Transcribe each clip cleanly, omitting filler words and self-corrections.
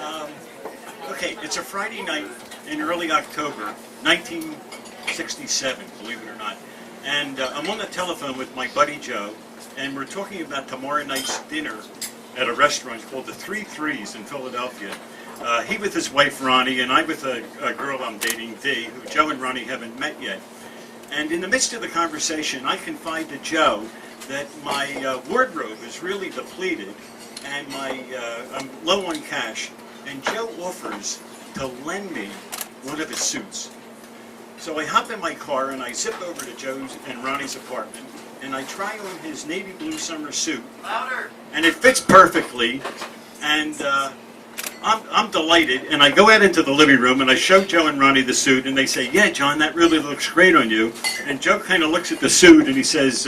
Um, okay, it's a Friday night in early October, 1967, believe it or not. And I'm on the telephone with my buddy Joe, and we're talking about tomorrow night's dinner at a restaurant called the Three Threes in Philadelphia. He with his wife Ronnie, and I with a girl I'm dating, Dee, who Joe and Ronnie haven't met yet. And in the midst of the conversation, I confide to Joe that my wardrobe is really depleted, and I'm low on cash, and Joe offers to lend me one of his suits. So I hop in my car and I zip over to Joe's and Ronnie's apartment, and I try on his navy blue summer suit. Louder. And it fits perfectly, and I'm delighted, and I go out into the living room and I show Joe and Ronnie the suit, and they say, "Yeah, John, that really looks great on you." And Joe kind of looks at the suit and he says,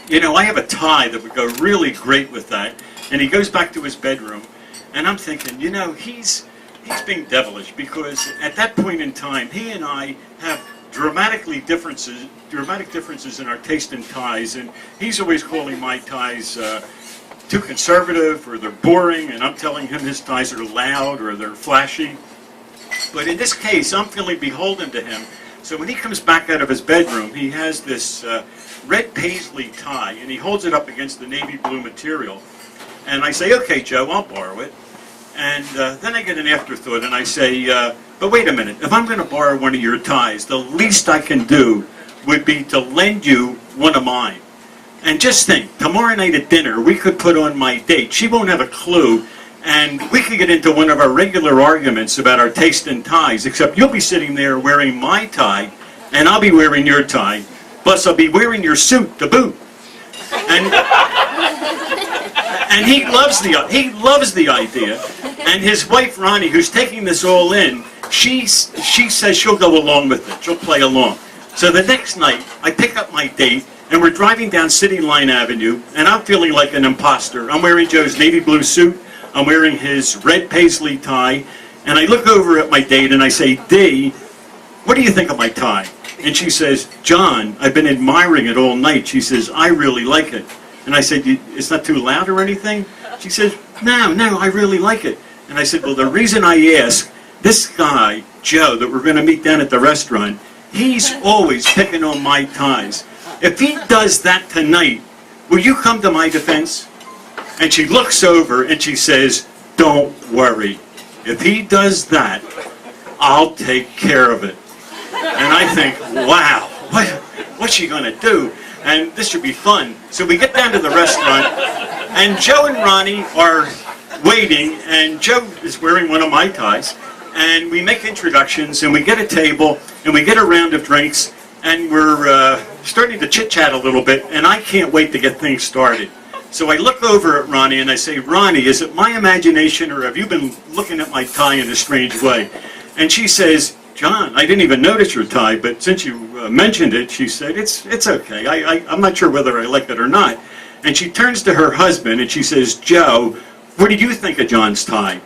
"You know, I have a tie that would go really great with that." And he goes back to his bedroom, and I'm thinking, you know, he's being devilish, because at that point in time, he and I have dramatic differences in our taste in ties, and he's always calling my ties too conservative, or they're boring, and I'm telling him his ties are loud or they're flashy. But in this case, I'm feeling beholden to him. So when he comes back out of his bedroom, he has this red paisley tie, and he holds it up against the navy blue material. And I say, "Okay, Joe, I'll borrow it." And then I get an afterthought, and I say, "But wait a minute, if I'm going to borrow one of your ties, the least I can do would be to lend you one of mine. And just think, tomorrow night at dinner, we could put on my date. She won't have a clue, and we could get into one of our regular arguments about our taste in ties, except you'll be sitting there wearing my tie, and I'll be wearing your tie, plus I'll be wearing your suit to boot." And he loves the idea. And his wife Ronnie, who's taking this all in, she says she'll go along with it. She'll play along. So the next night, I pick up my date, and we're driving down City Line Avenue, and I'm feeling like an imposter. I'm wearing Joe's navy blue suit. I'm wearing his red paisley tie. And I look over at my date, and I say, "Dee, what do you think of my tie?" And she says, "John, I've been admiring it all night." She says, "I really like it." And I said, "It's not too loud or anything?" She says, No, I really like it." And I said, "Well, the reason I ask, this guy, Joe, that we're going to meet down at the restaurant, he's always picking on my ties. If he does that tonight, will you come to my defense?" And she looks over and she says, "Don't worry. If he does that, I'll take care of it." And I think, wow, what's she going to do? And this should be fun. So we get down to the restaurant, and Joe and Ronnie are waiting, and Joe is wearing one of my ties, and we make introductions, and we get a table, and we get a round of drinks, and we're starting to chit-chat a little bit, and I can't wait to get things started. So I look over at Ronnie, and I say, "Ronnie, is it my imagination, or have you been looking at my tie in a strange way?" And she says, "John, I didn't even notice your tie, but since you mentioned it," she said, it's okay. I'm not sure whether I like it or not." And she turns to her husband and she says, "Joe, what did you think of John's tie?"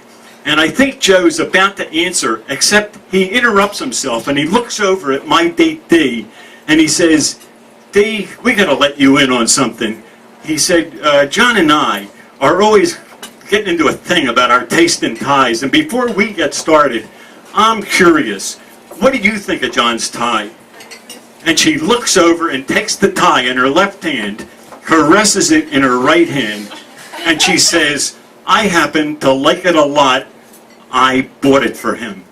And I think Joe's about to answer, except he interrupts himself and he looks over at my date Dee, and he says, "Dee, we got to let you in on something." He said, "John and I are always getting into a thing about our taste in ties, and before we get started, I'm curious, what do you think of John's tie?" And she looks over and takes the tie in her left hand, caresses it in her right hand, and she says, "I happen to like it a lot. I bought it for him."